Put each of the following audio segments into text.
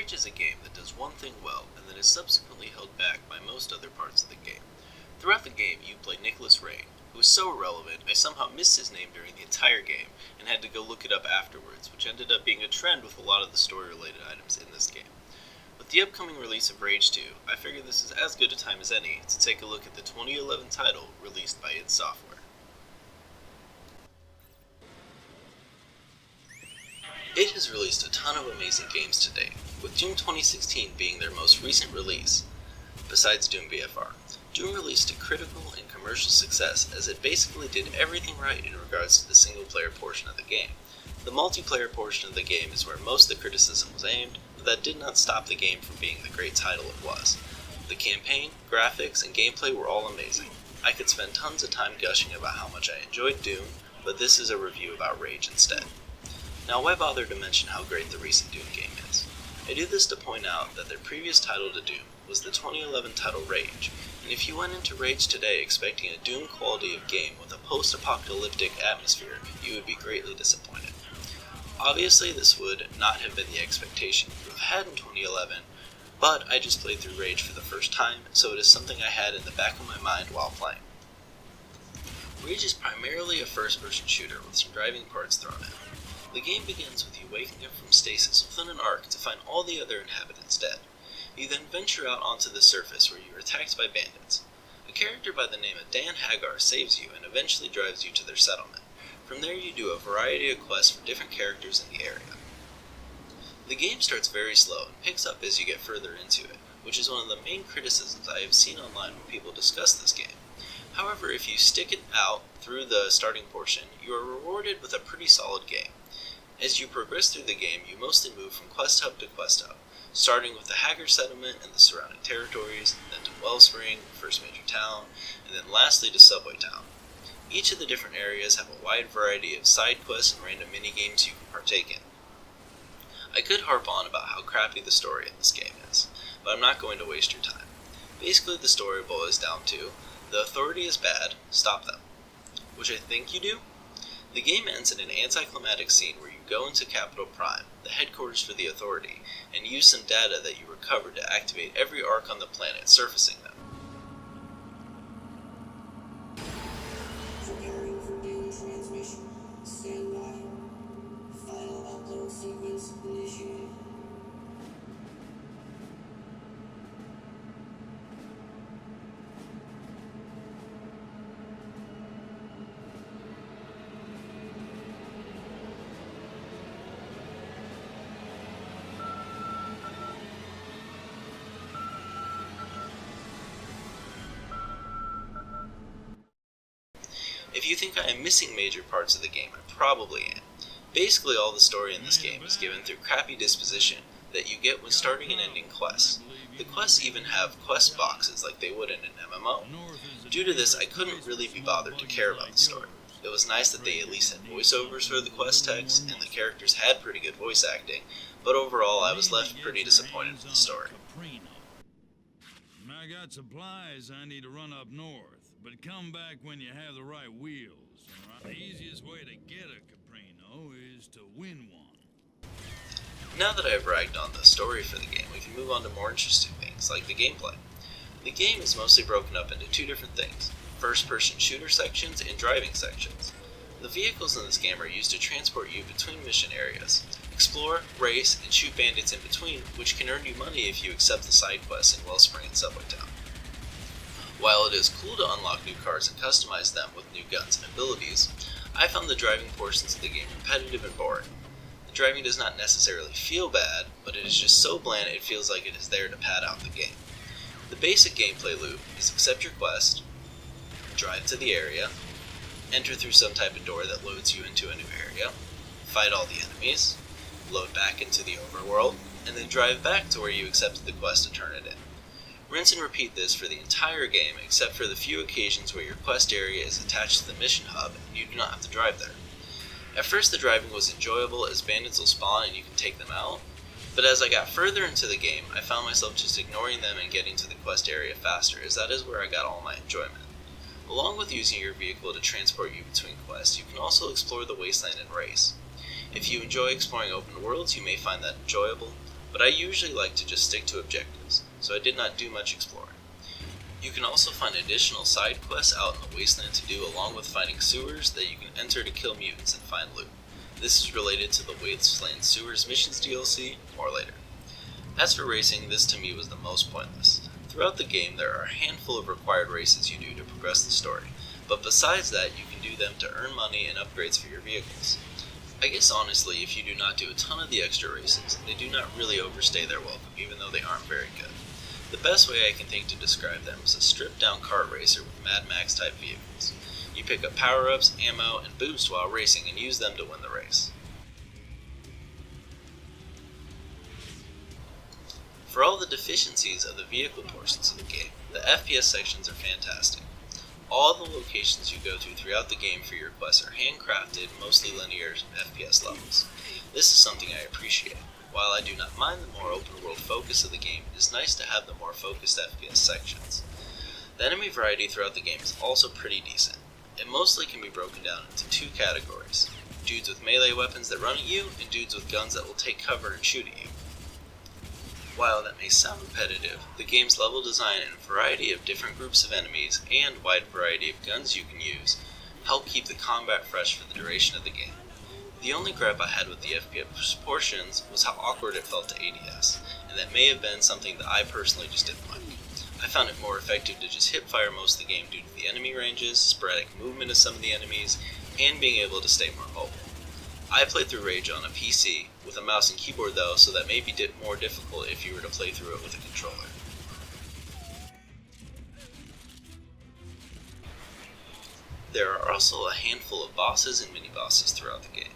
Rage is a game that does one thing well, and then is subsequently held back by most other parts of the game. Throughout the game, you play Nicholas Ray, who is so irrelevant I somehow missed his name during the entire game, and had to go look it up afterwards, which ended up being a trend with a lot of the story-related items in this game. With the upcoming release of Rage 2, I figure this is as good a time as any to take a look at the 2011 title released by id Software. It has released a ton of amazing games to date, with Doom 2016 being their most recent release. Besides Doom BFR, Doom released a critical and commercial success as it basically did everything right in regards to the single-player portion of the game. The multiplayer portion of the game is where most of the criticism was aimed, but that did not stop the game from being the great title it was. The campaign, graphics, and gameplay were all amazing. I could spend tons of time gushing about how much I enjoyed Doom, but this is a review about Rage instead. Now, why bother to mention how great the recent Doom game is? I do this to point out that their previous title to Doom was the 2011 title Rage, and if you went into Rage today expecting a Doom quality of game with a post-apocalyptic atmosphere, you would be greatly disappointed. Obviously, this would not have been the expectation you would have had in 2011, but I just played through Rage for the first time, so it is something I had in the back of my mind while playing. Rage is primarily a first-person shooter with some driving parts thrown in. The game begins with you waking up from stasis within an ark to find all the other inhabitants dead. You then venture out onto the surface where you are attacked by bandits. A character by the name of Dan Hagar saves you and eventually drives you to their settlement. From there you do a variety of quests for different characters in the area. The game starts very slow and picks up as you get further into it, which is one of the main criticisms I have seen online when people discuss this game. However, if you stick it out through the starting portion, you are rewarded with a pretty solid game. As you progress through the game, you mostly move from quest hub to quest hub, starting with the Hagar settlement and the surrounding territories, then to Wellspring, the first major town, and then lastly to Subway Town. Each of the different areas have a wide variety of side quests and random mini-games you can partake in. I could harp on about how crappy the story in this game is, but I'm not going to waste your time. Basically, the story boils down to, the authority is bad, stop them. Which I think you do. The game ends in an anticlimactic scene where you go into Capital Prime, the headquarters for the Authority, and use some data that you recovered to activate every arc on the planet, surfacing them. Preparing for Doom transmission. Stand by. Final upload sequence initiated. If you think I am missing major parts of the game, I probably am. Basically, all the story in this game is given through crappy disposition that you get when starting and ending quests. The quests even have quest boxes like they would in an MMO. Due to this, I couldn't really be bothered to care about the story. It was nice that they at least had voiceovers for the quest text, and the characters had pretty good voice acting, but overall I was left pretty disappointed with the story. I got supplies I need to run up north, but come back when you have the right wheels. The easiest way to get a Caprino is to win one. Now that I have ragged on the story for the game, we can move on to more interesting things, like the gameplay. The game is mostly broken up into two different things, first-person shooter sections and driving sections. The vehicles in this game are used to transport you between mission areas. Explore, race, and shoot bandits in between, which can earn you money if you accept the side quests in Wellspring and Subway Town. While it is cool to unlock new cars and customize them with new guns and abilities, I found the driving portions of the game repetitive and boring. The driving does not necessarily feel bad, but it is just so bland it feels like it is there to pad out the game. The basic gameplay loop is accept your quest, drive to the area, enter through some type of door that loads you into a new area, fight all the enemies, load back into the overworld, and then drive back to where you accepted the quest to turn it in. Rinse and repeat this for the entire game except for the few occasions where your quest area is attached to the mission hub and you do not have to drive there. At first the driving was enjoyable as bandits will spawn and you can take them out, but as I got further into the game I found myself just ignoring them and getting to the quest area faster, as that is where I got all my enjoyment. Along with using your vehicle to transport you between quests, you can also explore the wasteland and race. If you enjoy exploring open worlds, you may find that enjoyable, but I usually like to just stick to objectives, so I did not do much exploring. You can also find additional side quests out in the wasteland to do, along with finding sewers that you can enter to kill mutants and find loot. This is related to the Wasteland Sewers Missions DLC, more later. As for racing, this to me was the most pointless. Throughout the game, there are a handful of required races you do to progress the story, but besides that, you can do them to earn money and upgrades for your vehicles. I guess honestly, if you do not do a ton of the extra races, they do not really overstay their welcome, even though they aren't very good. The best way I can think to describe them is a stripped-down kart racer with Mad Max-type vehicles. You pick up power-ups, ammo, and boost while racing and use them to win the race. For all the deficiencies of the vehicle portions of the game, the FPS sections are fantastic. All the locations you go to throughout the game for your quests are handcrafted, mostly linear FPS levels. This is something I appreciate. While I do not mind the more open-world focus of the game, it is nice to have the more focused FPS sections. The enemy variety throughout the game is also pretty decent. It mostly can be broken down into two categories: dudes with melee weapons that run at you, and dudes with guns that will take cover and shoot at you. While that may sound repetitive, the game's level design and variety of different groups of enemies and wide variety of guns you can use help keep the combat fresh for the duration of the game. The only gripe I had with the FPS portions was how awkward it felt to ADS, and that may have been something that I personally just didn't like. I found it more effective to just hip-fire most of the game due to the enemy ranges, sporadic movement of some of the enemies, and being able to stay more mobile. I played through Rage on a PC, with a mouse and keyboard though, so that may be more difficult if you were to play through it with a controller. There are also a handful of bosses and mini-bosses throughout the game.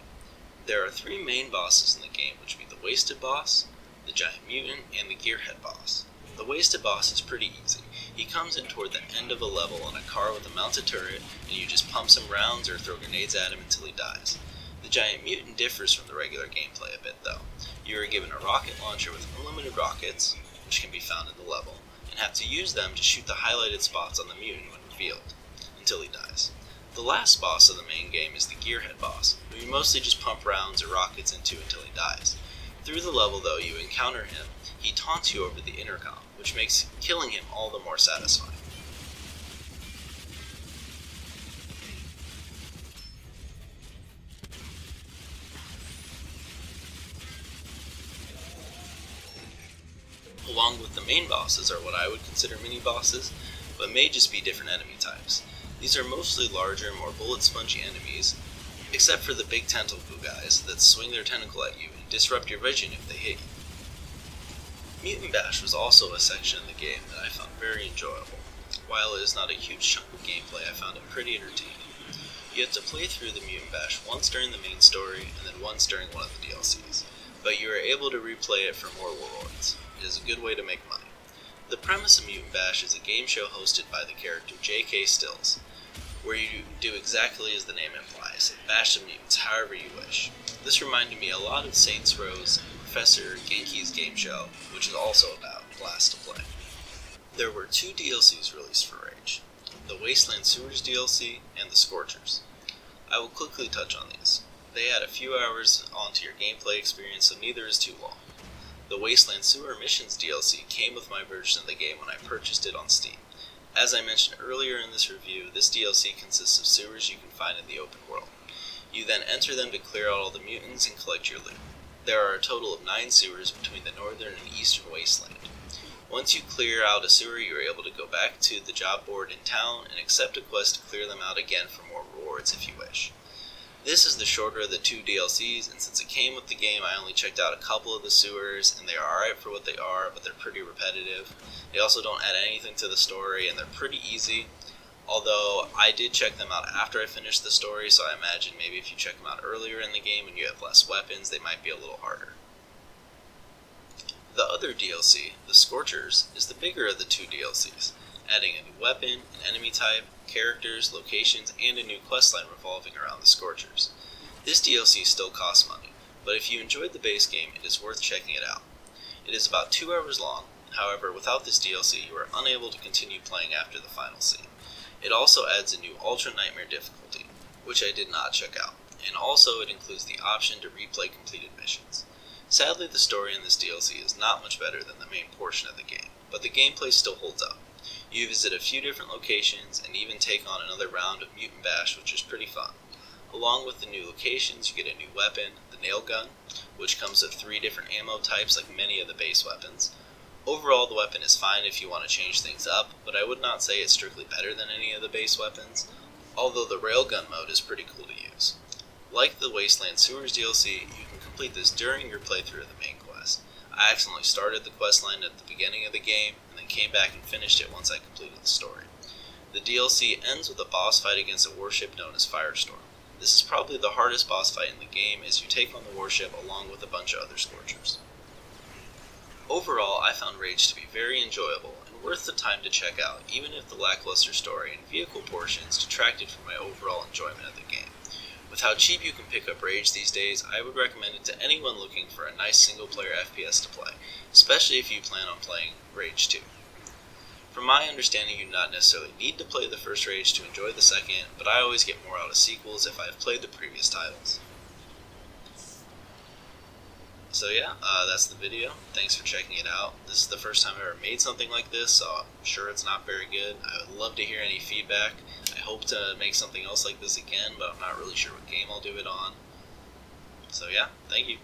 There are 3 main bosses in the game, which would be the Wasted Boss, the Giant Mutant, and the Gearhead Boss. The Wasted Boss is pretty easy. He comes in toward the end of a level on a car with a mounted turret, and you just pump some rounds or throw grenades at him until he dies. The Giant Mutant differs from the regular gameplay a bit though. You are given a rocket launcher with unlimited rockets, which can be found in the level, and have to use them to shoot the highlighted spots on the mutant when revealed, until he dies. The last boss of the main game is the Gearhead Boss, who you mostly just pump rounds or rockets into until he dies. Through the level though, you encounter him, he taunts you over the intercom, which makes killing him all the more satisfying. Along with the main bosses are what I would consider mini-bosses, but may just be different enemy types. These are mostly larger, more bullet-spongy enemies, except for the big tentacle guys that swing their tentacle at you and disrupt your vision if they hit you. Mutant Bash was also a section of the game that I found very enjoyable. While it is not a huge chunk of gameplay, I found it pretty entertaining. You have to play through the Mutant Bash once during the main story and then once during one of the DLCs, but you are able to replay it for more rewards. It is a good way to make money. The premise of Mutant Bash is a game show hosted by the character J.K. Stills, where you do exactly as the name implies, bash the mutants however you wish. This reminded me a lot of Saints Row's and Professor Genki's game show, which is also about Blast to Play. There were 2 DLCs released for Rage, the Wasteland Sewers DLC and the Scorchers. I will quickly touch on these. They add a few hours onto your gameplay experience, so neither is too long. The Wasteland Sewer Missions DLC came with my version of the game when I purchased it on Steam. As I mentioned earlier in this review, this DLC consists of sewers you can find in the open world. You then enter them to clear out all the mutants and collect your loot. There are a total of 9 sewers between the northern and eastern wasteland. Once you clear out a sewer, you are able to go back to the job board in town and accept a quest to clear them out again for more rewards if you wish. This is the shorter of the 2 DLCs, and since it came with the game, I only checked out a couple of the sewers, and they are alright for what they are, but they're pretty repetitive. They also don't add anything to the story, and they're pretty easy, although I did check them out after I finished the story, so I imagine maybe if you check them out earlier in the game and you have less weapons, they might be a little harder. The other DLC, the Scorchers, is the bigger of the 2 DLCs, adding a new weapon, an enemy type, characters, locations, and a new questline revolving around the Scorchers. This DLC still costs money, but if you enjoyed the base game, it is worth checking it out. It is about 2 hours long, however without this DLC you are unable to continue playing after the final scene. It also adds a new Ultra Nightmare difficulty, which I did not check out, and also it includes the option to replay completed missions. Sadly, the story in this DLC is not much better than the main portion of the game, but the gameplay still holds up. You visit a few different locations and even take on another round of Mutant Bash, which is pretty fun. Along with the new locations, you get a new weapon, the nail gun, which comes with 3 different ammo types like many of the base weapons. Overall, the weapon is fine if you want to change things up, but I would not say it's strictly better than any of the base weapons, although the railgun mode is pretty cool to use. Like the Wasteland Sewers DLC, you can complete this during your playthrough of the main quest. I accidentally started the quest line at the beginning of the game, and then came back and finished it once I completed the story. The DLC ends with a boss fight against a warship known as Firestorm. This is probably the hardest boss fight in the game, as you take on the warship along with a bunch of other Scorchers. Overall, I found Rage to be very enjoyable and worth the time to check out, even if the lackluster story and vehicle portions detracted from my overall enjoyment of the game. With how cheap you can pick up Rage these days, I would recommend it to anyone looking for a nice single-player FPS to play, especially if you plan on playing Rage 2. From my understanding, you do not necessarily need to play the first Rage to enjoy the second, but I always get more out of sequels if I have played the previous titles. So yeah, that's the video. Thanks for checking it out. This is the first time I've ever made something like this, so I'm sure it's not very good. I would love to hear any feedback. I hope to make something else like this again, but I'm not really sure what game I'll do it on. So yeah, thank you.